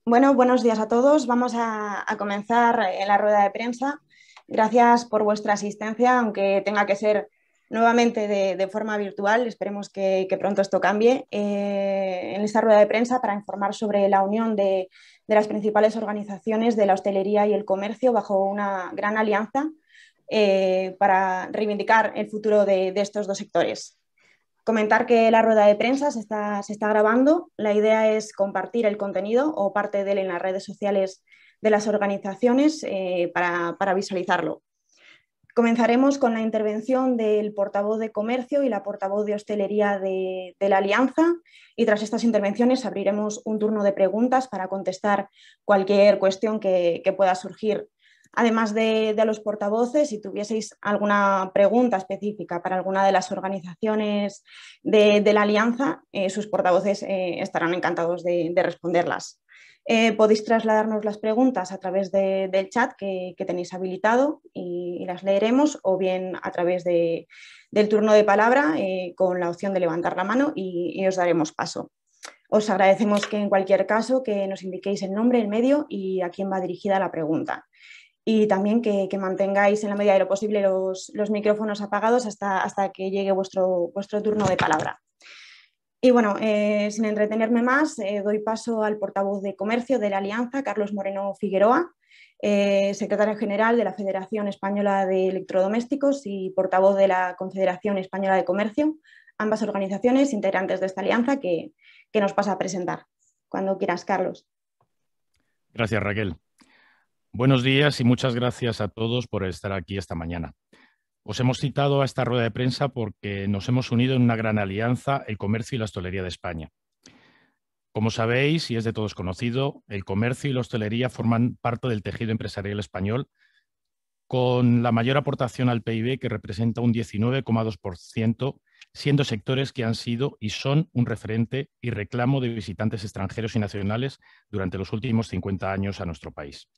Bueno, buenos días a todos. Vamos a comenzar la rueda de prensa. Gracias por vuestra asistencia, aunque tenga que ser nuevamente de forma virtual. Esperemos que pronto esto cambie. En esta rueda de prensa para informar sobre la unión de las principales organizaciones de la hostelería y el comercio bajo una gran alianza para reivindicar el futuro de estos dos sectores. Comentar que la rueda de prensa se está grabando. La idea es compartir el contenido o parte de él en las redes sociales de las organizaciones para visualizarlo. Comenzaremos con la intervención del portavoz de comercio y la portavoz de hostelería de la Alianza, y tras estas intervenciones abriremos un turno de preguntas para contestar cualquier cuestión que pueda surgir. Además de los portavoces, si tuvieseis alguna pregunta específica para alguna de las organizaciones de la Alianza, sus portavoces estarán encantados de responderlas. Podéis trasladarnos las preguntas a través del chat que tenéis habilitado y las leeremos, o bien a través del turno de palabra con la opción de levantar la mano y os daremos paso. Os agradecemos que en cualquier caso que nos indiquéis el nombre, el medio y a quién va dirigida la pregunta. Y también que mantengáis en la medida de lo posible los micrófonos apagados hasta que llegue vuestro turno de palabra. Y bueno, sin entretenerme más, doy paso al portavoz de Comercio de la Alianza, Carlos Moreno Figueroa, secretario general de la Federación Española de Electrodomésticos y portavoz de la Confederación Española de Comercio, ambas organizaciones integrantes de esta alianza que nos pasa a presentar. Cuando quieras, Carlos. Gracias, Raquel. Buenos días y muchas gracias a todos por estar aquí esta mañana. Os hemos citado a esta rueda de prensa porque nos hemos unido en una gran alianza, el comercio y la hostelería de España. Como sabéis, y es de todos conocido, el comercio y la hostelería forman parte del tejido empresarial español, con la mayor aportación al PIB, que representa un 19,2%, siendo sectores que han sido y son un referente y reclamo de visitantes extranjeros y nacionales durante los últimos 50 años a nuestro país.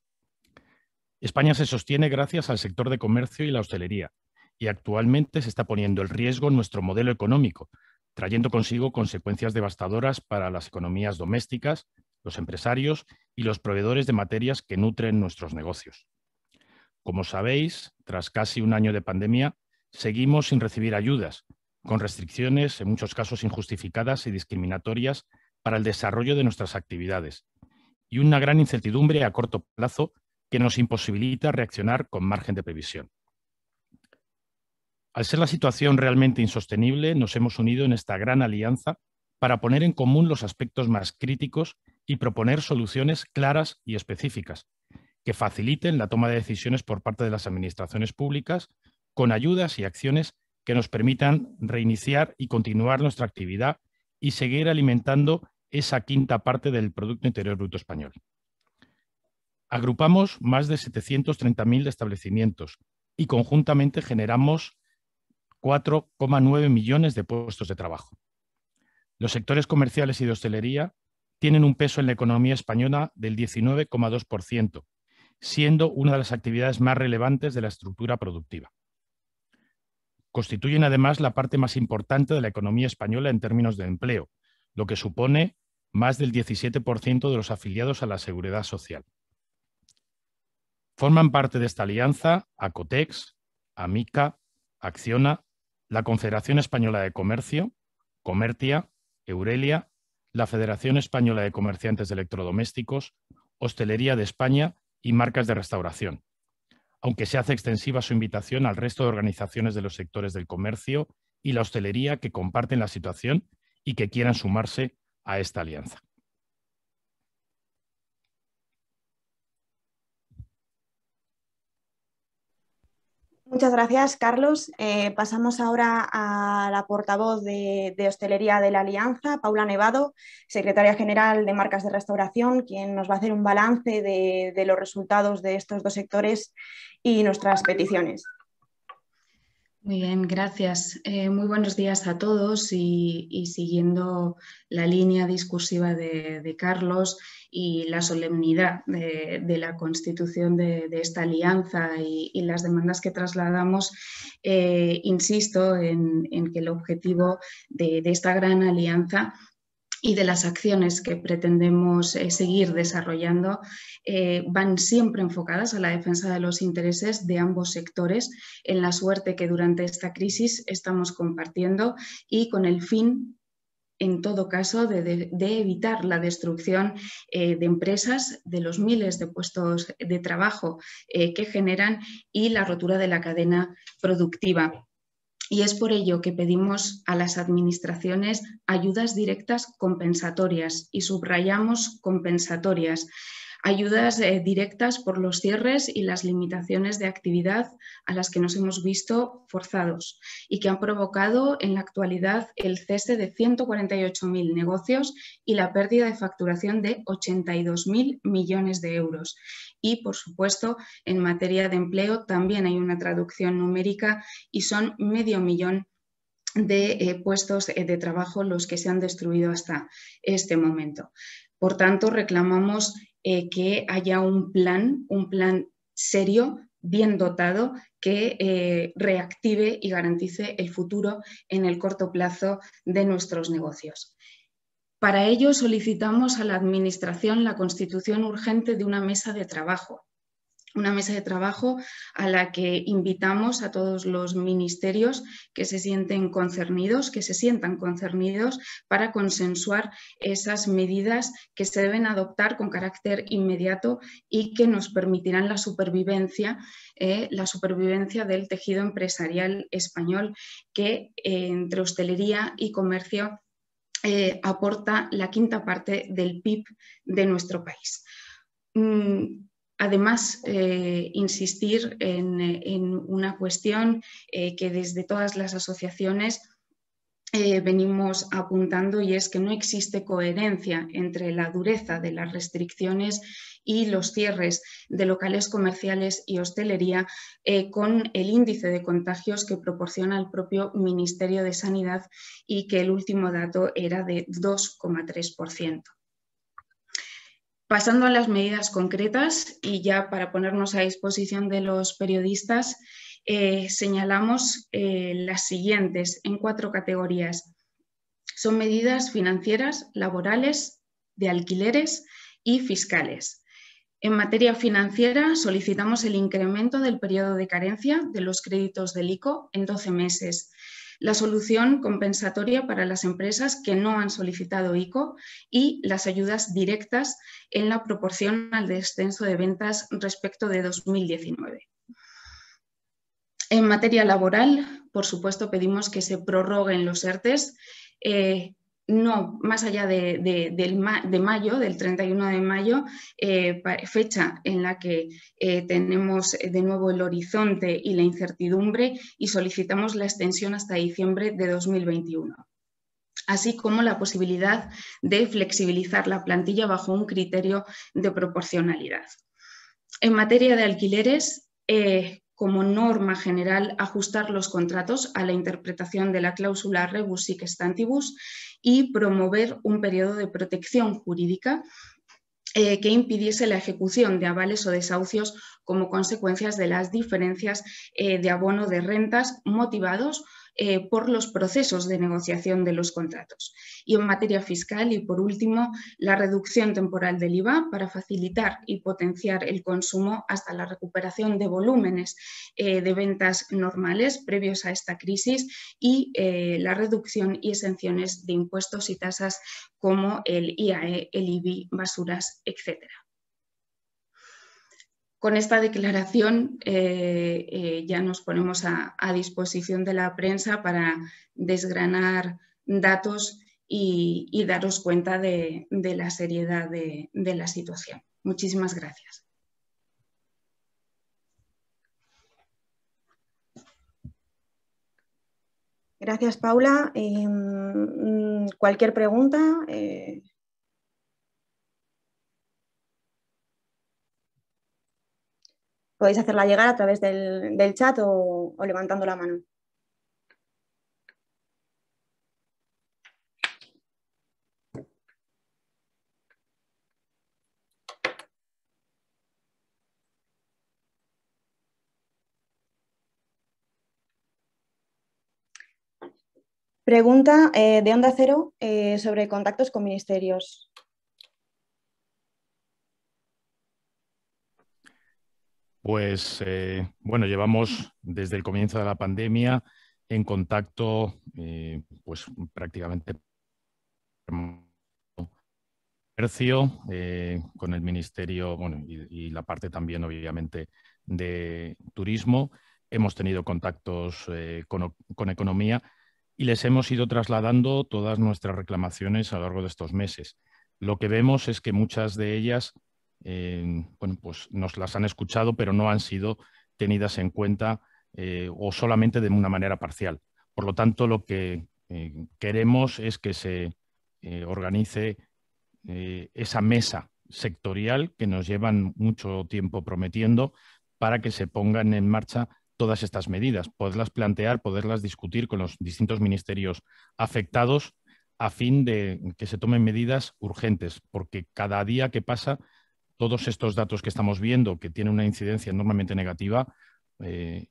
España se sostiene gracias al sector de comercio y la hostelería, y actualmente se está poniendo en riesgo nuestro modelo económico, trayendo consigo consecuencias devastadoras para las economías domésticas, los empresarios y los proveedores de materias que nutren nuestros negocios. Como sabéis, tras casi un año de pandemia, seguimos sin recibir ayudas, con restricciones, en muchos casos injustificadas y discriminatorias, para el desarrollo de nuestras actividades, y una gran incertidumbre a corto plazo que nos imposibilita reaccionar con margen de previsión. Al ser la situación realmente insostenible, nos hemos unido en esta gran alianza para poner en común los aspectos más críticos y proponer soluciones claras y específicas que faciliten la toma de decisiones por parte de las administraciones públicas, con ayudas y acciones que nos permitan reiniciar y continuar nuestra actividad y seguir alimentando esa quinta parte del Producto Interior Bruto español. Agrupamos más de 730.000 establecimientos y conjuntamente generamos 4,9 millones de puestos de trabajo. Los sectores comerciales y de hostelería tienen un peso en la economía española del 19,2%, siendo una de las actividades más relevantes de la estructura productiva. Constituyen además la parte más importante de la economía española en términos de empleo, lo que supone más del 17% de los afiliados a la Seguridad Social. Forman parte de esta alianza Acotex, Amica, Acciona, la Confederación Española de Comercio, Comertia, Eurelia, la Federación Española de Comerciantes de Electrodomésticos, Hostelería de España y Marcas de Restauración, aunque se hace extensiva su invitación al resto de organizaciones de los sectores del comercio y la hostelería que comparten la situación y que quieran sumarse a esta alianza. Muchas gracias, Carlos. Pasamos ahora a la portavoz de hostelería de la Alianza, Paula Nevado, secretaria general de Marcas de Restauración, quien nos va a hacer un balance de los resultados de estos dos sectores y nuestras peticiones. Muy bien, gracias. Muy buenos días a todos y siguiendo la línea discursiva de Carlos y la solemnidad de la constitución de esta alianza y las demandas que trasladamos, insisto en que el objetivo de esta gran alianza y de las acciones que pretendemos seguir desarrollando van siempre enfocadas a la defensa de los intereses de ambos sectores, en la suerte que durante esta crisis estamos compartiendo y con el fin, en todo caso, de evitar la destrucción de empresas, de los miles de puestos de trabajo que generan y la rotura de la cadena productiva. Y es por ello que pedimos a las administraciones ayudas directas compensatorias y subrayamos compensatorias. Ayudas directas por los cierres y las limitaciones de actividad a las que nos hemos visto forzados y que han provocado en la actualidad el cese de 148.000 negocios y la pérdida de facturación de 82.000 millones de euros. Y, por supuesto, en materia de empleo también hay una traducción numérica y son 500.000 de puestos de trabajo los que se han destruido hasta este momento. Por tanto, reclamamos que haya un plan serio, bien dotado, que reactive y garantice el futuro en el corto plazo de nuestros negocios. Para ello, solicitamos a la Administración la constitución urgente de una mesa de trabajo. Una mesa de trabajo a la que invitamos a todos los ministerios que se sientan concernidos para consensuar esas medidas que se deben adoptar con carácter inmediato y que nos permitirán la supervivencia del tejido empresarial español que entre hostelería y comercio aporta la quinta parte del PIB de nuestro país. Además, insistir en una cuestión que desde todas las asociaciones venimos apuntando, y es que no existe coherencia entre la dureza de las restricciones y los cierres de locales comerciales y hostelería con el índice de contagios que proporciona el propio Ministerio de Sanidad y que el último dato era de 2,3%. Pasando a las medidas concretas y ya para ponernos a disposición de los periodistas, señalamos las siguientes en 4 categorías. Son medidas financieras, laborales, de alquileres y fiscales. En materia financiera, solicitamos el incremento del periodo de carencia de los créditos del ICO en 12 meses. La solución compensatoria para las empresas que no han solicitado ICO y las ayudas directas en la proporción al descenso de ventas respecto de 2019. En materia laboral, por supuesto, pedimos que se prorroguen los ERTEs, no más allá de mayo, del 31 de mayo, fecha en la que tenemos de nuevo el horizonte y la incertidumbre y solicitamos la extensión hasta diciembre de 2021. Así como la posibilidad de flexibilizar la plantilla bajo un criterio de proporcionalidad. En materia de alquileres, como norma general, ajustar los contratos a la interpretación de la cláusula rebus sic stantibus y promover un periodo de protección jurídica que impidiese la ejecución de avales o desahucios como consecuencias de las diferencias de abono de rentas motivados por los procesos de negociación de los contratos. Y en materia fiscal, y por último, la reducción temporal del IVA para facilitar y potenciar el consumo hasta la recuperación de volúmenes de ventas normales previos a esta crisis y la reducción y exenciones de impuestos y tasas como el IAE, el IBI, basuras, etc. Con esta declaración ya nos ponemos a disposición de la prensa para desgranar datos y daros cuenta de la seriedad de la situación. Muchísimas gracias. Gracias, Paula. Cualquier pregunta. Podéis hacerla llegar a través del chat o levantando la mano. Pregunta de Onda Cero sobre contactos con ministerios. Pues bueno, llevamos desde el comienzo de la pandemia en contacto pues prácticamente con el Ministerio, bueno, y la parte también obviamente de turismo. Hemos tenido contactos con economía y les hemos ido trasladando todas nuestras reclamaciones a lo largo de estos meses. Lo que vemos es que muchas de ellas bueno, pues nos las han escuchado, pero no han sido tenidas en cuenta o solamente de una manera parcial. Por lo tanto, lo que queremos es que se organice esa mesa sectorial que nos llevan mucho tiempo prometiendo para que se pongan en marcha todas estas medidas, poderlas plantear, poderlas discutir con los distintos ministerios afectados a fin de que se tomen medidas urgentes, porque cada día que pasa, todos estos datos que estamos viendo, que tienen una incidencia enormemente negativa,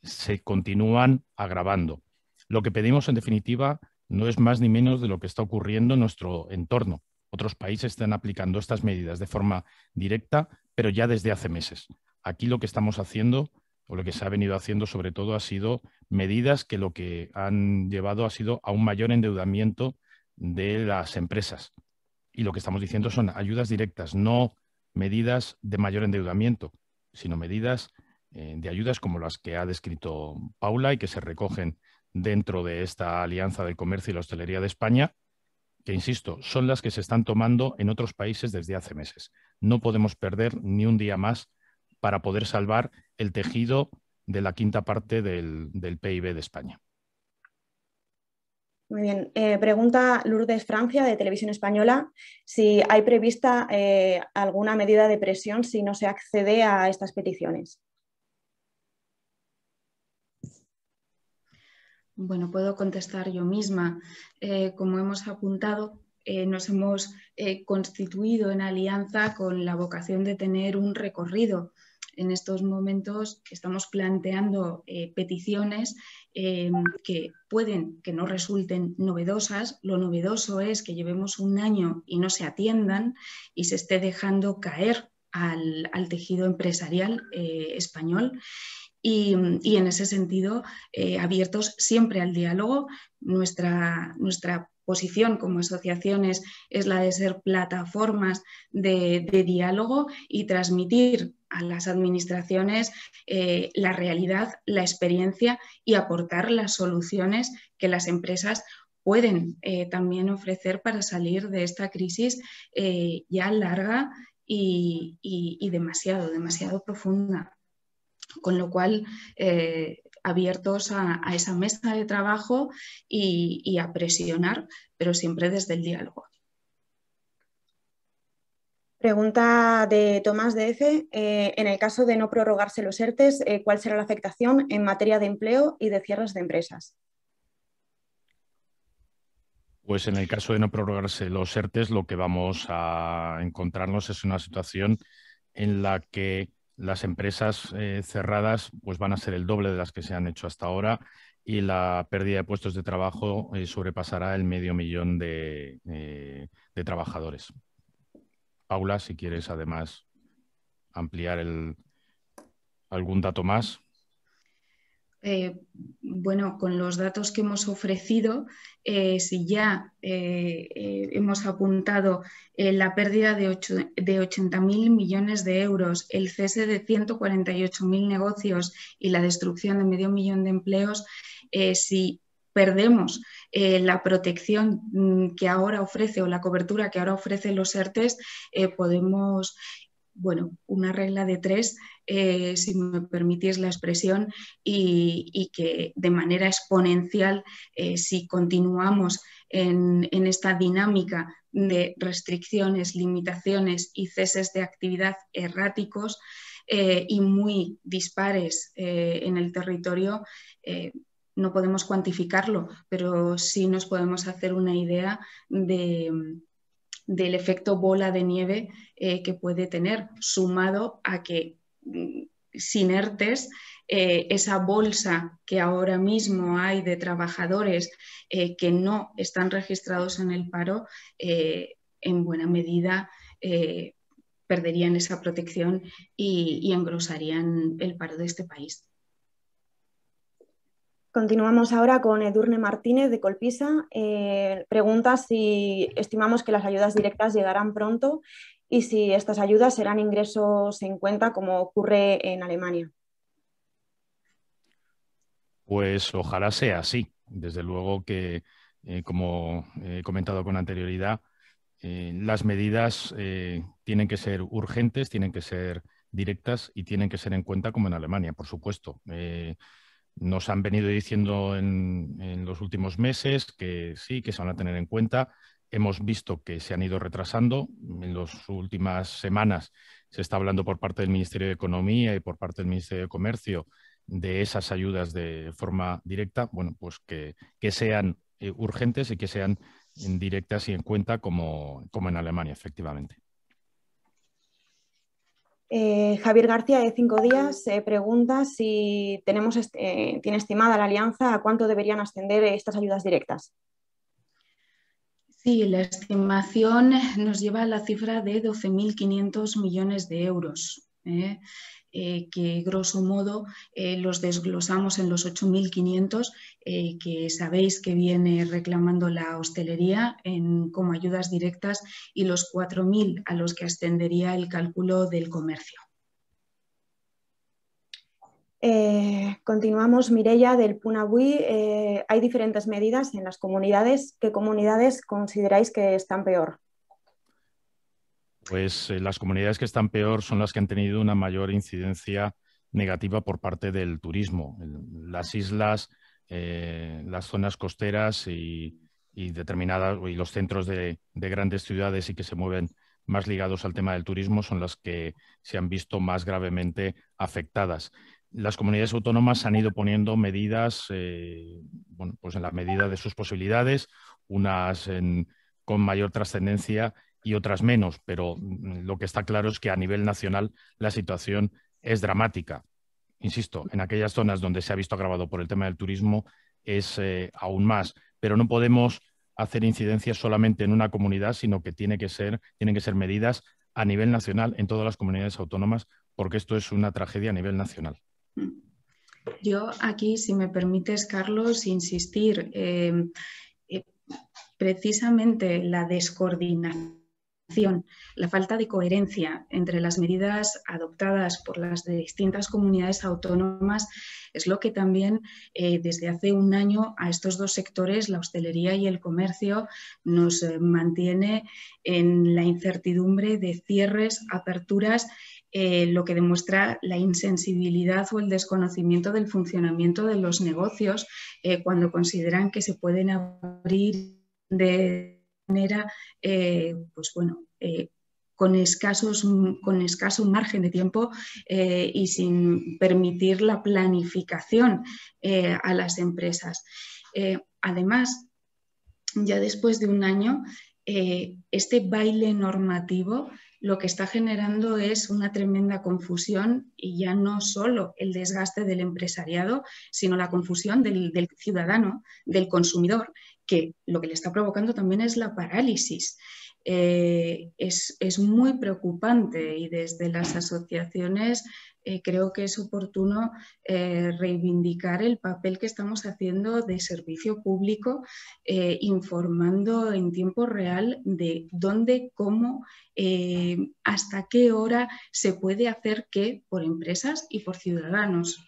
se continúan agravando. Lo que pedimos, en definitiva, no es más ni menos de lo que está ocurriendo en nuestro entorno. Otros países están aplicando estas medidas de forma directa, pero ya desde hace meses. Aquí lo que estamos haciendo, o lo que se ha venido haciendo sobre todo, ha sido medidas que lo que han llevado ha sido a un mayor endeudamiento de las empresas. Y lo que estamos diciendo son ayudas directas, no medidas de mayor endeudamiento, sino medidas de ayudas como las que ha descrito Paula y que se recogen dentro de esta Alianza del Comercio y la Hostelería de España, que, insisto, son las que se están tomando en otros países desde hace meses. No podemos perder ni un día más para poder salvar el tejido de la quinta parte del PIB de España. Muy bien. Pregunta Lourdes Francia, de Televisión Española, si hay prevista alguna medida de presión si no se accede a estas peticiones. Bueno, puedo contestar yo misma. Como hemos apuntado, nos hemos constituido en alianza con la vocación de tener un recorrido. En estos momentos que estamos planteando peticiones que pueden que no resulten novedosas. Lo novedoso es que llevemos un año y no se atiendan y se esté dejando caer al tejido empresarial español. Y en ese sentido, abiertos siempre al diálogo. Nuestra posición como asociaciones es la de ser plataformas de diálogo y transmitir a las administraciones la realidad, la experiencia y aportar las soluciones que las empresas pueden también ofrecer para salir de esta crisis ya larga y demasiado profunda. Con lo cual, abiertos a esa mesa de trabajo y a presionar, pero siempre desde el diálogo. Pregunta de Tomás de F. En el caso de no prorrogarse los ERTEs, ¿cuál será la afectación en materia de empleo y de cierres de empresas? Pues en el caso de no prorrogarse los ERTEs, lo que vamos a encontrarnos es una situación en la que las empresas cerradas pues van a ser el doble de las que se han hecho hasta ahora y la pérdida de puestos de trabajo sobrepasará el 500.000 de trabajadores. Paula, si quieres además ampliar algún dato más. Bueno, con los datos que hemos ofrecido, si ya hemos apuntado la pérdida de 80.000 millones de euros, el cese de 148.000 negocios y la destrucción de 500.000 de empleos, si perdemos la protección que ahora ofrece o la cobertura que ahora ofrecen los ERTEs, podemos... Bueno, una regla de 3, si me permitís la expresión, y que de manera exponencial, si continuamos en esta dinámica de restricciones, limitaciones y ceses de actividad erráticos y muy dispares en el territorio, no podemos cuantificarlo, pero sí nos podemos hacer una idea del efecto bola de nieve que puede tener, sumado a que sin ERTEs esa bolsa que ahora mismo hay de trabajadores que no están registrados en el paro, en buena medida perderían esa protección y engrosarían el paro de este país. Continuamos ahora con Edurne Martínez de Colpisa. Pregunta si estimamos que las ayudas directas llegarán pronto y si estas ayudas serán ingresos en cuenta como ocurre en Alemania. Pues ojalá sea así. Desde luego que, como he comentado con anterioridad, las medidas tienen que ser urgentes, tienen que ser directas y tienen que ser en cuenta como en Alemania, por supuesto. Nos han venido diciendo en los últimos meses que sí, que se van a tener en cuenta. Hemos visto que se han ido retrasando. En las últimas semanas se está hablando por parte del Ministerio de Economía y por parte del Ministerio de Comercio de esas ayudas de forma directa. Bueno, pues que sean urgentes y que sean directas y en cuenta como en Alemania, efectivamente. Javier García, de 5 días, pregunta si tiene estimada la Alianza a cuánto deberían ascender estas ayudas directas. Sí, la estimación nos lleva a la cifra de 12.500 millones de euros, que grosso modo los desglosamos en los 8.500 que sabéis que viene reclamando la hostelería como ayudas directas y los 4.000 a los que ascendería el cálculo del comercio. Continuamos, Mireia, del Punabui. Hay diferentes medidas en las comunidades. ¿Qué comunidades consideráis que están peor? Pues las comunidades que están peor son las que han tenido una mayor incidencia negativa por parte del turismo. Las islas, las zonas costeras y determinadas, y los centros de grandes ciudades y que se mueven más ligados al tema del turismo son las que se han visto más gravemente afectadas. Las comunidades autónomas han ido poniendo medidas, bueno, pues en la medida de sus posibilidades, unas con mayor trascendencia y otras menos, pero lo que está claro es que a nivel nacional la situación es dramática. Insisto, en aquellas zonas donde se ha visto agravado por el tema del turismo es aún más, pero no podemos hacer incidencia solamente en una comunidad, sino que tienen que ser medidas a nivel nacional en todas las comunidades autónomas, porque esto es una tragedia a nivel nacional. Yo aquí, si me permites, Carlos, insistir, precisamente la descoordinación, la falta de coherencia entre las medidas adoptadas por las distintas comunidades autónomas es lo que también desde hace un año a estos dos sectores, la hostelería y el comercio, nos mantiene en la incertidumbre de cierres, aperturas, lo que demuestra la insensibilidad o el desconocimiento del funcionamiento de los negocios cuando consideran que se pueden abrir de manera, pues bueno, con escaso margen de tiempo y sin permitir la planificación a las empresas. Además, ya después de un año, este baile normativo lo que está generando es una tremenda confusión y ya no solo el desgaste del empresariado, sino la confusión del ciudadano, del consumidor, que lo que le está provocando también es la parálisis. Es muy preocupante y desde las asociaciones creo que es oportuno reivindicar el papel que estamos haciendo de servicio público, informando en tiempo real de dónde, cómo, hasta qué hora se puede hacer qué por empresas y por ciudadanos.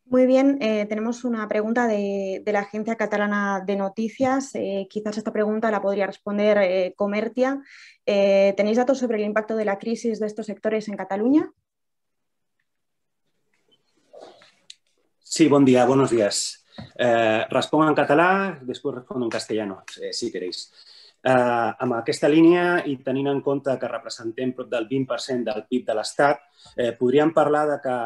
Muy bien, tenemos una pregunta de la Agencia Catalana de Noticias. Quizás esta pregunta la podría responder Comertia. ¿Tenéis datos sobre el impacto de la crisis de estos sectores en Cataluña? Sí, buen día, buenos días. Responc en català, després respondo en castellano, si queréis. Amb aquesta línia i tenint en compte que representem prop del 20% del PIB de l'Estat, podríem parlar de que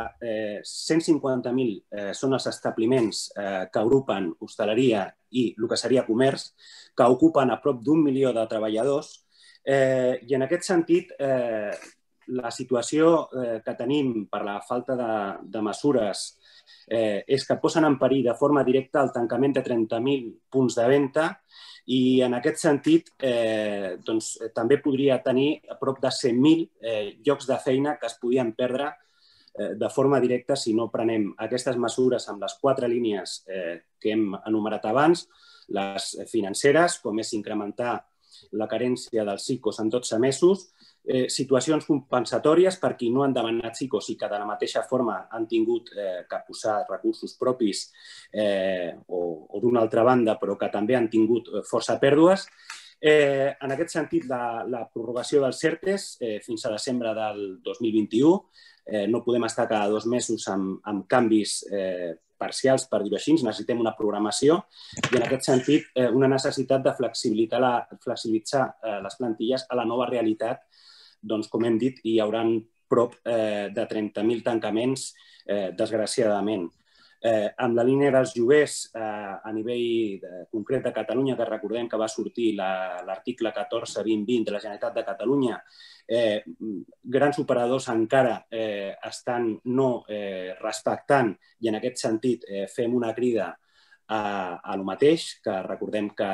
150.000 són els establiments que agrupen hostaleria i el que seria comerç, que ocupen a prop d'1 milió de treballadors i en aquest sentit la situació que tenim per la falta de mesures és que posen en perill de forma directa el tancament de 30.000 punts de venda i en aquest sentit doncs, també podria tenir a prop de 100.000 llocs de feina que es podien perdre de forma directa si no prenem aquestes mesures amb les 4 línies que hem enumerat abans, les financeres, com és incrementar la carència dels SICOs en 12 mesos, situacions compensatòries per qui no han demanat SICOs i que de la mateixa forma han tingut que posar recursos propis o d'una altra banda, però que també han tingut força pèrdues. En aquest sentit, la prorrogació dels CERTEs fins a desembre del 2021. No podem estar cada 2 mesos amb canvis parcials, per dir-ho així, necessitem una programació i en aquest sentit una necessitat de flexibilitzar les plantilles a la nova realitat. Doncs, com hem dit, hi haurà prop de 30.000 tancaments, desgraciadament. Amb la línia dels lloguers a nivell concret de Catalunya, que recordem que va sortir l'article 14-2020 de la Generalitat de Catalunya, grans operadors encara estan no respectant i en aquest sentit fem una crida a lo mateix, que recordem que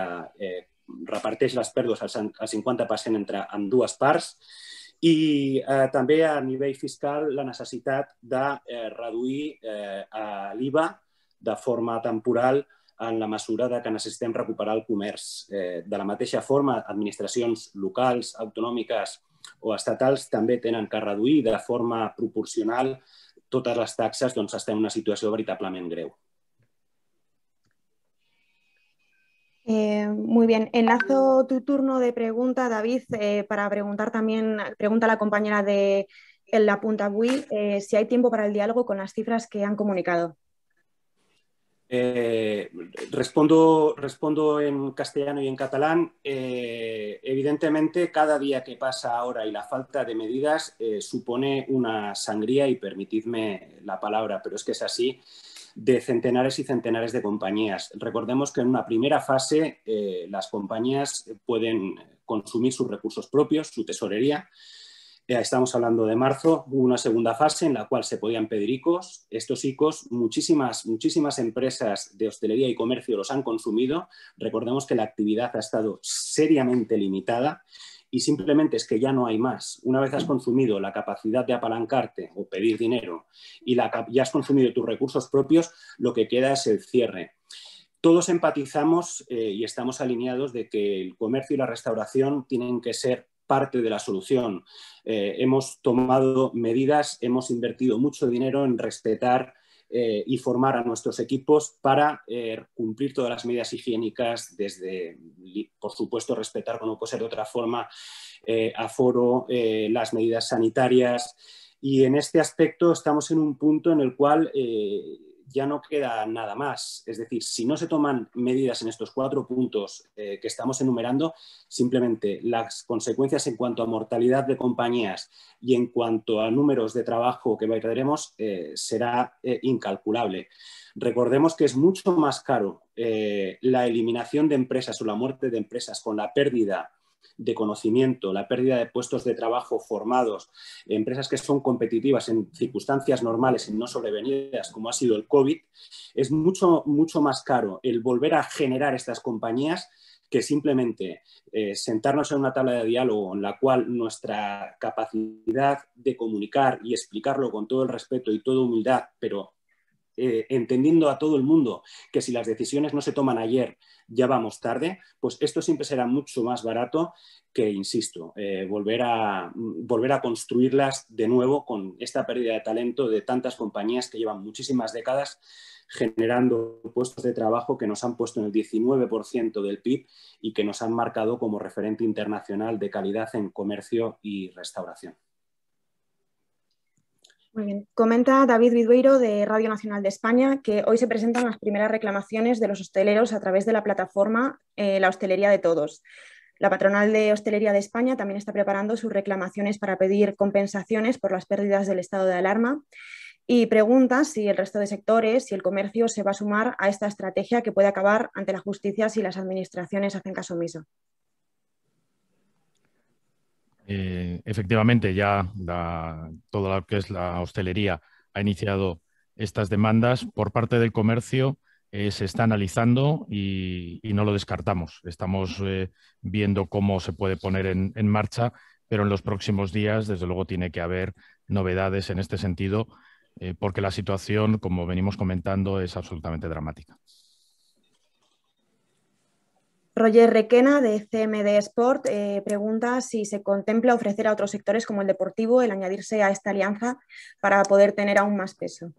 reparteix les pèrdues al 50% entre ambdues parts i també a nivell fiscal la necessitat de reduir l'IVA de forma temporal en la mesura que necessitem recuperar el comerç. De la mateixa forma, administracions locals, autonòmiques o estatals també tenen que reduir de forma proporcional totes les taxes, doncs estem en una situació veritablement greu. Muy bien. Enlazo tu turno de pregunta, David, para preguntar también, pregunta a la compañera de La Punta Bui, si hay tiempo para el diálogo con las cifras que han comunicado. Respondo en castellano y en catalán. Evidentemente, cada día que pasa ahora y la falta de medidas supone una sangría, y permitidme la palabra, pero es que es así, de centenares y centenares de compañías. Recordemos que en una primera fase las compañías pueden consumir sus recursos propios, su tesorería. Estamos hablando de marzo, hubo una segunda fase en la cual se podían pedir ICOs. Estos ICOs, muchísimas empresas de hostelería y comercio los han consumido. Recordemos que la actividad ha estado seriamente limitada y simplemente es que ya no hay más. Una vez has consumido la capacidad de apalancarte o pedir dinero y ya has consumido tus recursos propios, lo que queda es el cierre. Todos empatizamos y estamos alineados de que el comercio y la restauración tienen que ser parte de la solución. Hemos tomado medidas, hemos invertido mucho dinero en respetar y formar a nuestros equipos para cumplir todas las medidas higiénicas, desde, por supuesto, respetar, como no puede ser de otra forma, aforo, las medidas sanitarias. Y en este aspecto estamos en un punto en el cual ya no queda nada más. Es decir, si no se toman medidas en estos 4 puntos que estamos enumerando, simplemente las consecuencias en cuanto a mortalidad de compañías y en cuanto a números de trabajo que perderemos será incalculable. Recordemos que es mucho más caro la eliminación de empresas o la muerte de empresas con la pérdida de conocimiento, la pérdida de puestos de trabajo formados, empresas que son competitivas en circunstancias normales y no sobrevenidas, como ha sido el COVID, es mucho más caro el volver a generar estas compañías que simplemente sentarnos en una tabla de diálogo en la cual nuestra capacidad de comunicar y explicarlo con todo el respeto y toda humildad, pero entendiendo a todo el mundo que si las decisiones no se toman ayer ya vamos tarde, pues esto siempre será mucho más barato que, insisto, volver a construirlas de nuevo con esta pérdida de talento de tantas compañías que llevan muchísimas décadas generando puestos de trabajo que nos han puesto en el 19% del PIB y que nos han marcado como referente internacional de calidad en comercio y restauración. Muy bien. Comenta David Vidueiro de Radio Nacional de España que hoy se presentan las primeras reclamaciones de los hosteleros a través de la plataforma La Hostelería de Todos. La Patronal de Hostelería de España también está preparando sus reclamaciones para pedir compensaciones por las pérdidas del estado de alarma y pregunta si el resto de sectores y el comercio se va a sumar a esta estrategia que puede acabar ante la justicia si las administraciones hacen caso omiso. Efectivamente, ya todo lo que es la hostelería ha iniciado estas demandas. Por parte del comercio se está analizando y no lo descartamos. Estamos viendo cómo se puede poner en marcha, pero en los próximos días, desde luego, tiene que haber novedades en este sentido, porque la situación, como venimos comentando, es absolutamente dramática. Roger Requena, de CMD Sport, pregunta si se contempla ofrecer a otros sectores como el deportivo el añadirse a esta alianza para poder tener aún más peso.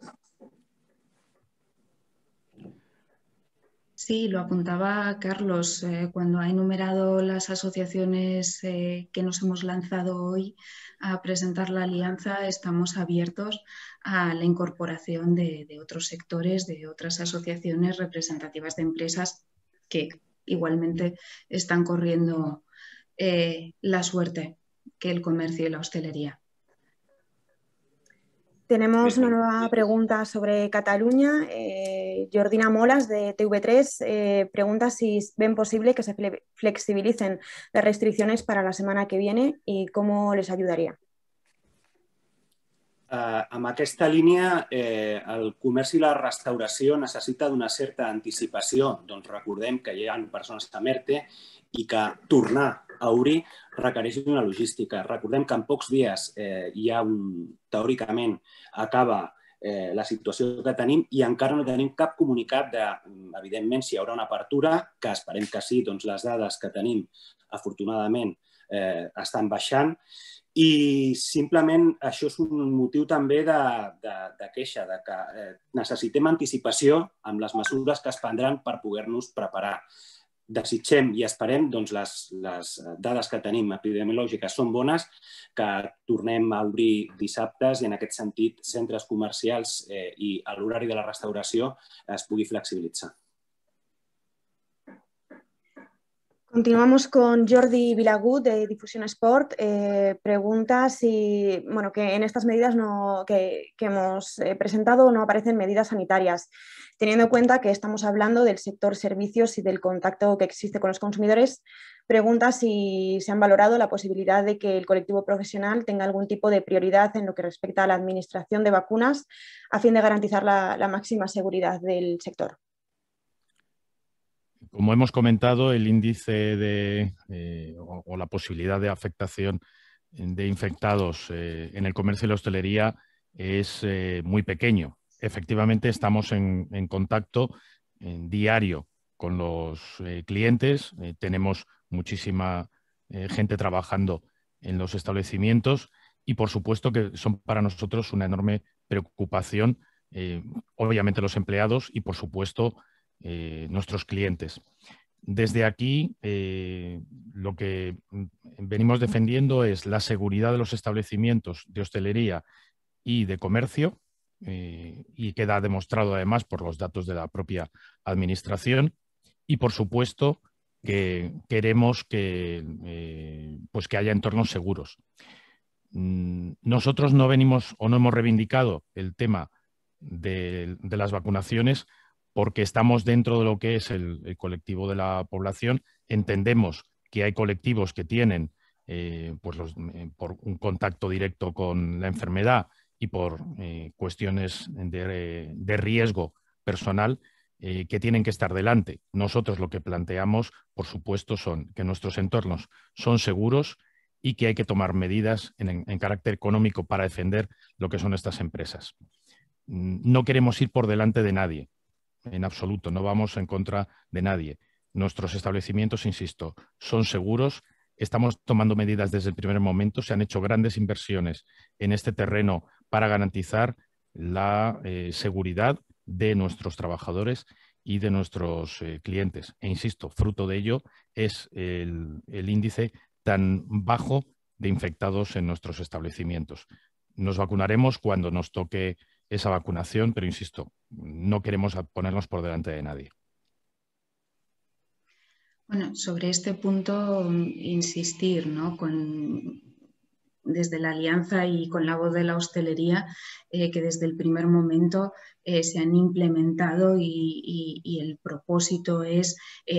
Sí, lo apuntaba Carlos cuando ha enumerado las asociaciones que nos hemos lanzado hoy a presentar la alianza. Estamos abiertos a la incorporación de otros sectores, de otras asociaciones representativas de empresas que igualmente están corriendo la suerte que el comercio y la hostelería. Tenemos una nueva pregunta sobre Cataluña. Jordina Molas, de TV3, pregunta si ven posible que se flexibilicen las restricciones para la semana que viene i cómo les ayudaria. Amb aquesta línia, el comerç i la restauració necessita d'una certa anticipació. Doncs recordem que hi ha persones que ERTE i que tornar a obrir requereix una logística. Recordem que en pocs dies teòricament acaba la situació que tenim i encara no tenim cap comunicat de, evidentment, si hi haurà una apertura, que esperem que sí, doncs les dades que tenim, afortunadament, estan baixant. I simplement això és un motiu també de queixa, de que necessitem anticipació amb les mesures que es prendran per poder-nos preparar. Desitgem i esperem, doncs les dades que tenim epidemiològiques són bones, que tornem a obrir dissabtes i en aquest sentit centres comercials i l'horari de la restauració es pugui flexibilitzar. Continuamos con Jordi Vilagut, de Difusión Sport. Pregunta si, bueno, que en estas medidas que hemos presentado no aparecen medidas sanitarias, teniendo en cuenta que estamos hablando del sector servicios y del contacto que existe con los consumidores. Pregunta si se han valorado la posibilidad de que el colectivo profesional tenga algún tipo de prioridad en lo que respecta a la administración de vacunas a fin de garantizar la máxima seguridad del sector. Como hemos comentado, el índice o la posibilidad de afectación de infectados en el comercio y la hostelería es muy pequeño. Efectivamente, estamos en contacto diario con los clientes. Tenemos muchísima gente trabajando en los establecimientos y, por supuesto, que son para nosotros una enorme preocupación, obviamente los empleados y, por supuesto, nuestros clientes. Desde aquí, lo que venimos defendiendo es la seguridad de los establecimientos de hostelería y de comercio, y queda demostrado además por los datos de la propia administración, y por supuesto que queremos que haya entornos seguros. Nosotros no venimos o no hemos reivindicado el tema de las vacunaciones porque estamos dentro de lo que es el colectivo de la población. Entendemos que hay colectivos que tienen por un contacto directo con la enfermedad y por cuestiones de riesgo personal que tienen que estar delante. Nosotros lo que planteamos, por supuesto, son que nuestros entornos son seguros y que hay que tomar medidas en carácter económico para defender lo que son estas empresas. No queremos ir por delante de nadie. En absoluto, no vamos en contra de nadie. Nuestros establecimientos, insisto, son seguros. Estamos tomando medidas desde el primer momento. Se han hecho grandes inversiones en este terreno para garantizar la seguridad de nuestros trabajadores y de nuestros clientes. E insisto, fruto de ello es el índice tan bajo de infectados en nuestros establecimientos. Nos vacunaremos cuando nos toque esa vacunación, pero insisto, no queremos ponernos por delante de nadie. Bueno, sobre este punto insistir, ¿no? Con desde la Alianza y con la voz de la hostelería, que desde el primer momento se han implementado y el propósito es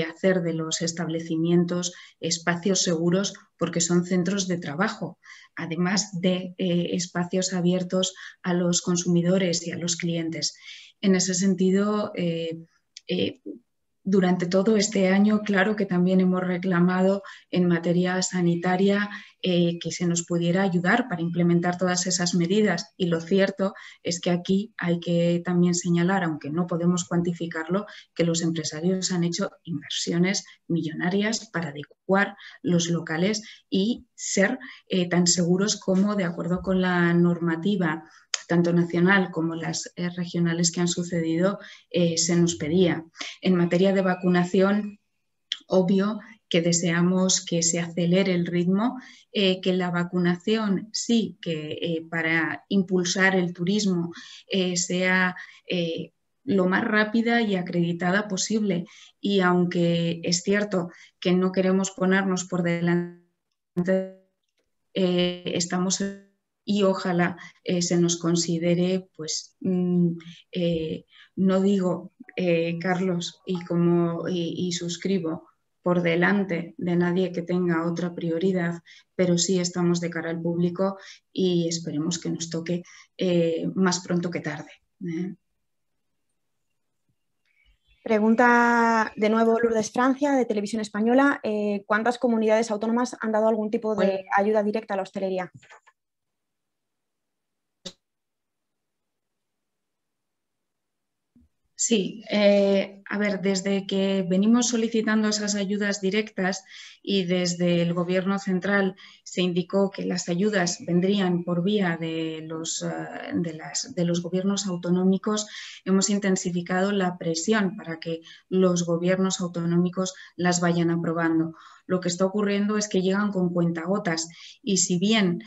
hacer de los establecimientos espacios seguros porque son centros de trabajo, además de espacios abiertos a los consumidores y a los clientes. En ese sentido, durante todo este año, claro que también hemos reclamado en materia sanitaria que se nos pudiera ayudar para implementar todas esas medidas. Y lo cierto es que aquí hay que también señalar, aunque no podemos cuantificarlo, que los empresarios han hecho inversiones millonarias para adecuar los locales y ser tan seguros como, de acuerdo con la normativa tanto nacional como las regionales que han sucedido, se nos pedía. En materia de vacunación, obvio que deseamos que se acelere el ritmo, que la vacunación sí, que para impulsar el turismo sea lo más rápida y acreditada posible. Y aunque es cierto que no queremos ponernos por delante, estamos y ojalá se nos considere, pues, no digo, Carlos, y suscribo, por delante de nadie que tenga otra prioridad, pero sí estamos de cara al público y esperemos que nos toque más pronto que tarde. Pregunta de nuevo Lourdes Francia, de Televisión Española. ¿Cuántas comunidades autónomas han dado algún tipo de ayuda directa a la hostelería? Sí, a ver, desde que venimos solicitando esas ayudas directas y desde el Gobierno central se indicó que las ayudas vendrían por vía de los gobiernos autonómicos, hemos intensificado la presión para que los gobiernos autonómicos las vayan aprobando. Lo que está ocurriendo es que llegan con cuentagotas y si bien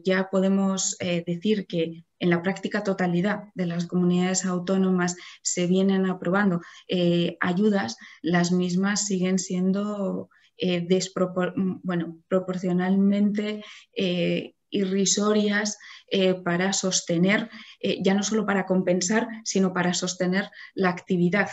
ya podemos decir que en la práctica totalidad de las comunidades autónomas se vienen aprobando ayudas, las mismas siguen siendo proporcionalmente irrisorias para sostener, ya no solo para compensar, sino para sostener la actividad.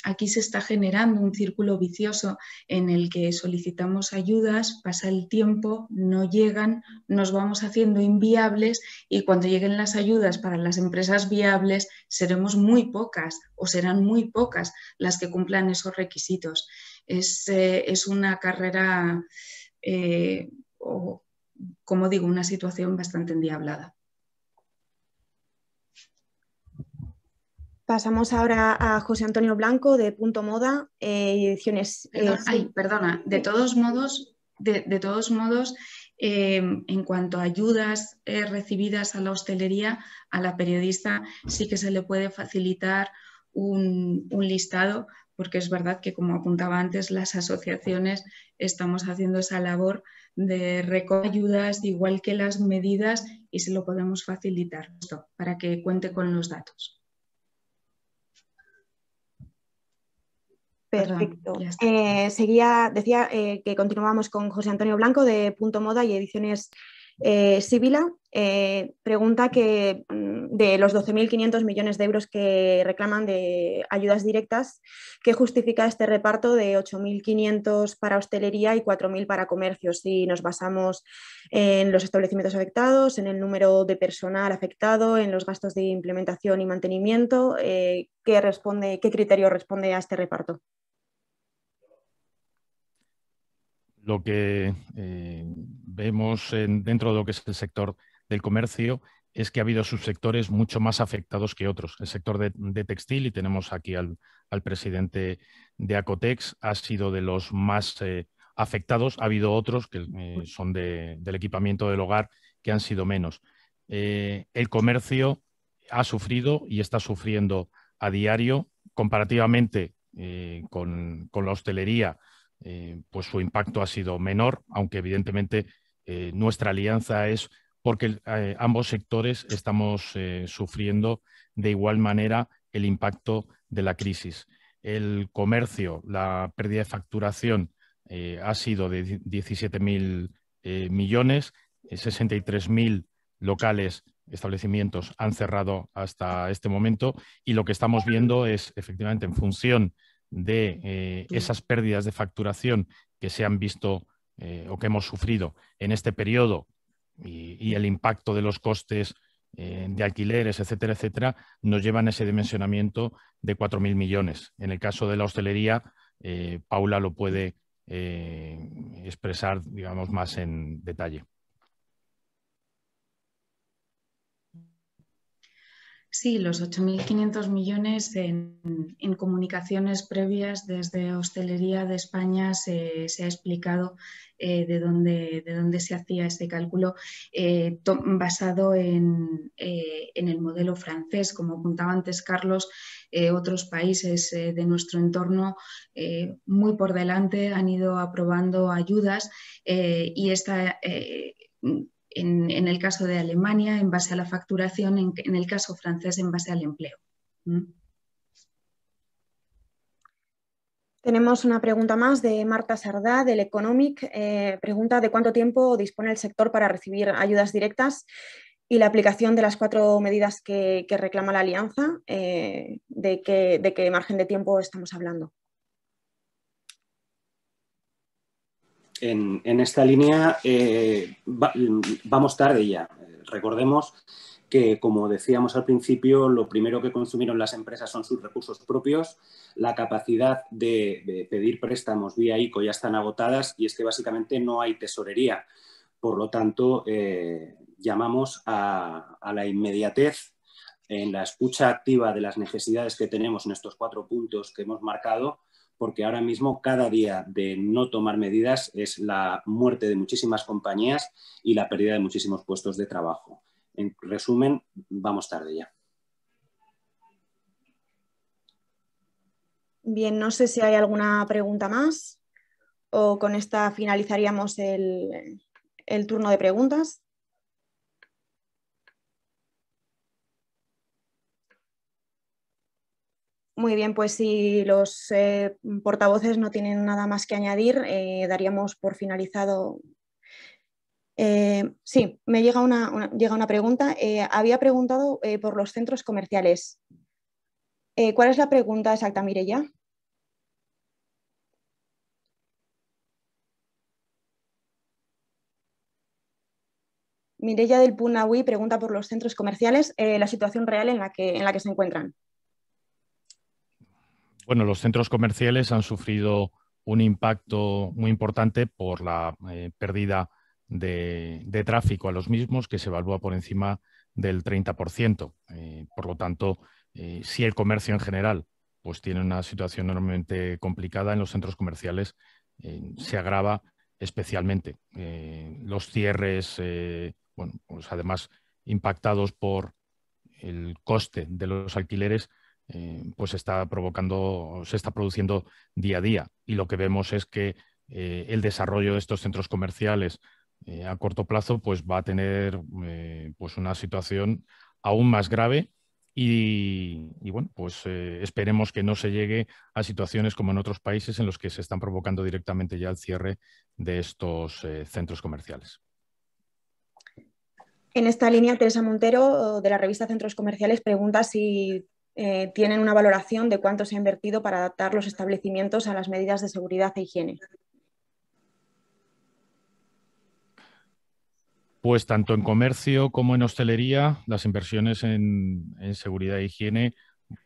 Aquí se está generando un círculo vicioso en el que solicitamos ayudas, pasa el tiempo, no llegan, nos vamos haciendo inviables y cuando lleguen las ayudas para las empresas viables seremos muy pocas o serán muy pocas las que cumplan esos requisitos. Es una carrera, o como digo, una situación bastante endiablada. Pasamos ahora a José Antonio Blanco, de Punto Moda, ediciones... Perdona, de todos modos, en cuanto a ayudas recibidas a la hostelería, a la periodista sí que se le puede facilitar un listado, porque es verdad que, como apuntaba antes, las asociaciones estamos haciendo esa labor de recoger ayudas, igual que las medidas, y se lo podemos facilitar para que cuente con los datos. Perfecto. Decía que continuamos con José Antonio Blanco, de Punto Moda y ediciones Sibila. Pregunta que de los 12.500 millones de euros que reclaman de ayudas directas, ¿qué justifica este reparto de 8.500 para hostelería y 4.000 para comercio? Si nos basamos en los establecimientos afectados, en el número de personal afectado, en los gastos de implementación y mantenimiento, ¿qué criterio responde a este reparto? Lo que vemos dentro de lo que es el sector del comercio es que ha habido subsectores mucho más afectados que otros. El sector de textil, y tenemos aquí al presidente de Acotex, ha sido de los más afectados. Ha habido otros que son del equipamiento del hogar que han sido menos. El comercio ha sufrido y está sufriendo a diario comparativamente con la hostelería. Pues su impacto ha sido menor, aunque evidentemente nuestra alianza es porque ambos sectores estamos sufriendo de igual manera el impacto de la crisis. El comercio, la pérdida de facturación ha sido de 17.000 millones, 63.000 locales, establecimientos han cerrado hasta este momento, y lo que estamos viendo es, efectivamente, en función de esas pérdidas de facturación que se han visto o que hemos sufrido en este periodo y el impacto de los costes de alquileres, etcétera, etcétera, nos llevan a ese dimensionamiento de 4.000 millones. En el caso de la hostelería, Paula lo puede expresar, digamos, más en detalle. Sí, los 8.500 millones en comunicaciones previas desde Hostelería de España se ha explicado de dónde se hacía este cálculo basado en el modelo francés. Como apuntaba antes Carlos, otros países de nuestro entorno muy por delante han ido aprobando ayudas y esta... En el caso de Alemania, en base a la facturación, en el caso francés, en base al empleo. Tenemos una pregunta más de Marta Sardá, del Economic. Pregunta de cuánto tiempo dispone el sector para recibir ayudas directas y la aplicación de las 4 medidas que reclama la Alianza. ¿De qué margen de tiempo estamos hablando? En esta línea vamos tarde ya. Recordemos que, como decíamos al principio, lo primero que consumieron las empresas son sus recursos propios. La capacidad de pedir préstamos vía ICO ya están agotadas y es que básicamente no hay tesorería. Por lo tanto, llamamos a la inmediatez en la escucha activa de las necesidades que tenemos en estos 4 puntos que hemos marcado, porque ahora mismo cada día de no tomar medidas es la muerte de muchísimas compañías y la pérdida de muchísimos puestos de trabajo. En resumen, vamos tarde ya. Bien, no sé si hay alguna pregunta más o con esta finalizaríamos el turno de preguntas. Muy bien, pues si los portavoces no tienen nada más que añadir, daríamos por finalizado. Sí, me llega una pregunta. Había preguntado por los centros comerciales. ¿Cuál es la pregunta exacta, Mireia? Mireia del Punahui pregunta por los centros comerciales, la situación real en la que se encuentran. Bueno, los centros comerciales han sufrido un impacto muy importante por la pérdida de tráfico a los mismos, que se evalúa por encima del 30%. Por lo tanto, si el comercio en general pues tiene una situación enormemente complicada, en los centros comerciales se agrava especialmente. Los cierres, bueno, pues además impactados por el coste de los alquileres, pues se está produciendo día a día. Y lo que vemos es que el desarrollo de estos centros comerciales a corto plazo pues va a tener pues una situación aún más grave y bueno, pues esperemos que no se llegue a situaciones como en otros países en los que se están provocando directamente ya el cierre de estos centros comerciales. En esta línea, Teresa Montero, de la revista Centros Comerciales, pregunta si tienen una valoración de cuánto se ha invertido para adaptar los establecimientos a las medidas de seguridad e higiene. Pues tanto en comercio como en hostelería, las inversiones en seguridad e higiene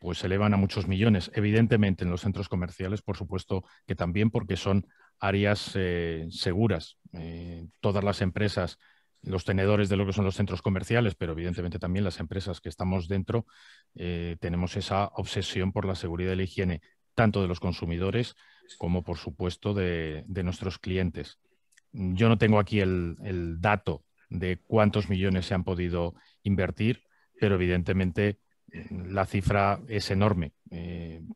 pues se elevan a muchos millones. Evidentemente en los centros comerciales, por supuesto que también, porque son áreas seguras. Todas las empresas, los tenedores de lo que son los centros comerciales, pero evidentemente también las empresas que estamos dentro, tenemos esa obsesión por la seguridad y la higiene, tanto de los consumidores como, por supuesto, de nuestros clientes. Yo no tengo aquí el dato de cuántos millones se han podido invertir, pero evidentemente la cifra es enorme,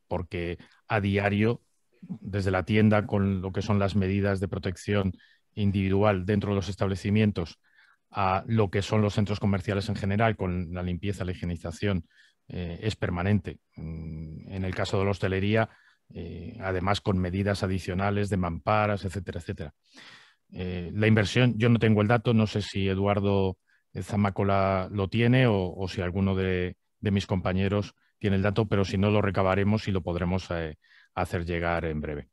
porque a diario, desde la tienda, con lo que son las medidas de protección individual dentro de los establecimientos, a lo que son los centros comerciales en general, con la limpieza, la higienización, es permanente. En el caso de la hostelería, además con medidas adicionales de mamparas, etcétera, etcétera. La inversión, yo no tengo el dato, no sé si Eduardo Zamácola lo tiene o si alguno de mis compañeros tiene el dato, pero si no lo recabaremos y lo podremos hacer llegar en breve.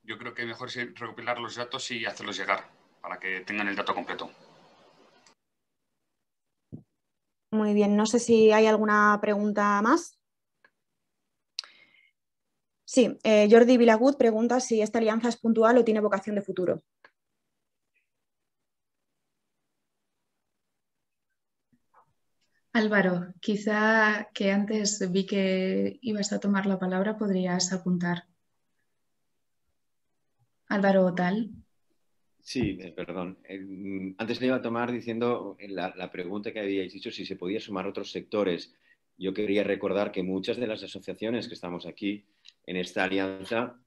Yo creo que mejor es recopilar los datos y hacerlos llegar para que tengan el dato completo. Muy bien, no sé si hay alguna pregunta más. Sí, Jordi Vilagut pregunta si esta alianza es puntual o tiene vocación de futuro. Álvaro, quizá que antes vi que ibas a tomar la palabra, podrías apuntar. Álvaro Otal. Sí, perdón. Antes le iba a tomar diciendo la pregunta que habíais dicho si se podía sumar otros sectores. Yo quería recordar que muchas de las asociaciones que estamos aquí en esta alianza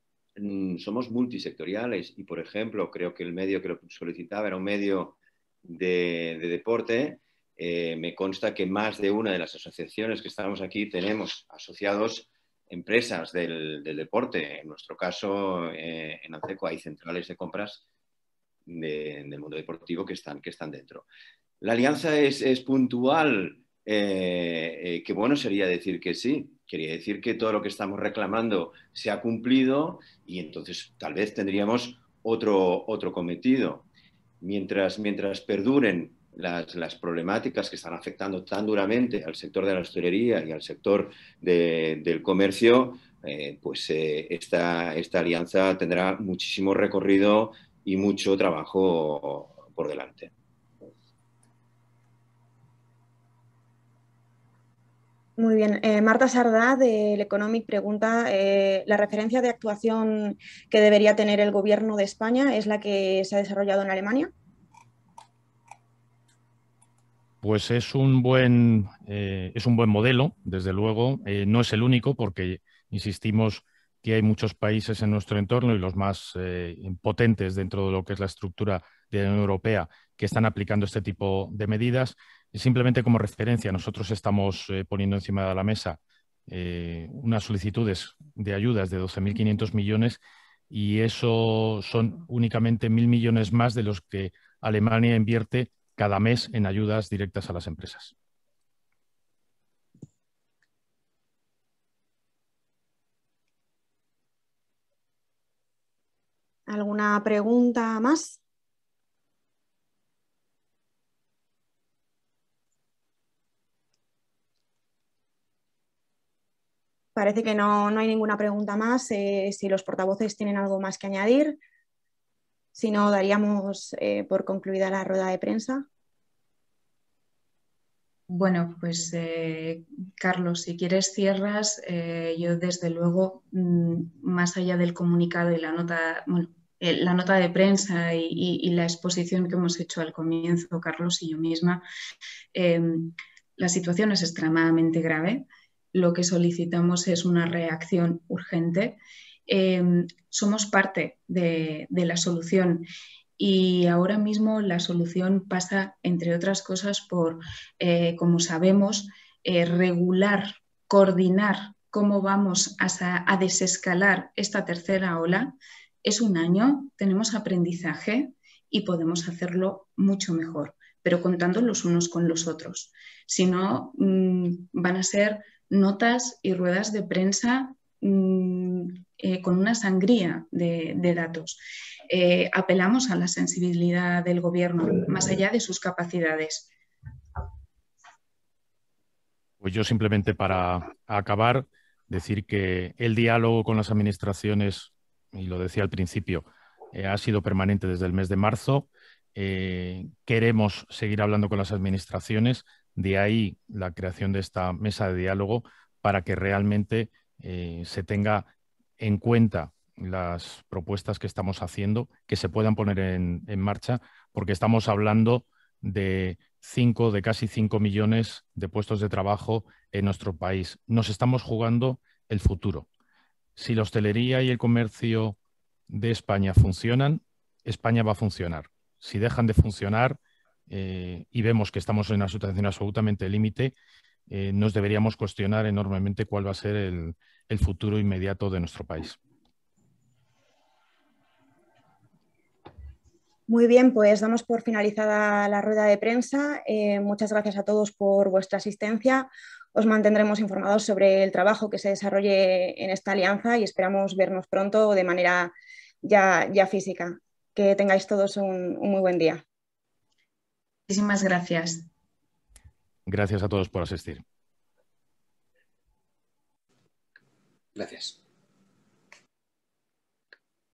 somos multisectoriales y, por ejemplo, creo que el medio que lo solicitaba era un medio de deporte. Me consta que más de una de las asociaciones que estamos aquí tenemos asociados empresas del deporte. En nuestro caso, en Anceco hay centrales de compras del mundo deportivo que están dentro. ¿La alianza es puntual? Qué bueno sería decir que sí. Quería decir que todo lo que estamos reclamando se ha cumplido y entonces tal vez tendríamos otro cometido. Mientras perduren las problemáticas que están afectando tan duramente al sector de la hostelería y al sector del comercio, esta alianza tendrá muchísimo recorrido y mucho trabajo por delante. Muy bien. Marta Sardá, del Economic, pregunta, ¿la referencia de actuación que debería tener el Gobierno de España es la que se ha desarrollado en Alemania? Pues es un buen modelo, desde luego. No es el único porque insistimos que hay muchos países en nuestro entorno y los más potentes dentro de lo que es la estructura de la Unión Europea que están aplicando este tipo de medidas. Y simplemente como referencia, nosotros estamos poniendo encima de la mesa unas solicitudes de ayudas de 12.500 millones y eso son únicamente 1.000 millones más de los que Alemania invierte cada mes en ayudas directas a las empresas. ¿Alguna pregunta más? Parece que no hay ninguna pregunta más. Si los portavoces tienen algo más que añadir, si no, daríamos por concluida la rueda de prensa. Bueno, pues Carlos, si quieres cierras. Yo desde luego, más allá del comunicado y la nota de prensa y la exposición que hemos hecho al comienzo, Carlos y yo misma, la situación es extremadamente grave. Lo que solicitamos es una reacción urgente. Somos parte de la solución. Y ahora mismo la solución pasa, entre otras cosas, por, como sabemos, regular, coordinar cómo vamos a desescalar esta tercera ola. Es un año, tenemos aprendizaje y podemos hacerlo mucho mejor, pero contando los unos con los otros. Si no, van a ser notas y ruedas de prensa con una sangría de datos. Apelamos a la sensibilidad del Gobierno, más allá de sus capacidades. Pues yo simplemente para acabar, decir que el diálogo con las administraciones, y lo decía al principio, ha sido permanente desde el mes de marzo. Queremos seguir hablando con las administraciones, de ahí la creación de esta mesa de diálogo para que realmente se tenga en cuenta las propuestas que estamos haciendo, que se puedan poner en marcha, porque estamos hablando de casi 5 millones de puestos de trabajo en nuestro país. Nos estamos jugando el futuro. Si la hostelería y el comercio de España funcionan, España va a funcionar. Si dejan de funcionar y vemos que estamos en una situación absolutamente límite, nos deberíamos cuestionar enormemente cuál va a ser el futuro inmediato de nuestro país. Muy bien, pues damos por finalizada la rueda de prensa. Muchas gracias a todos por vuestra asistencia. Os mantendremos informados sobre el trabajo que se desarrolle en esta alianza y esperamos vernos pronto de manera ya física. Que tengáis todos un muy buen día. Muchísimas gracias. Gracias a todos por asistir. Gracias.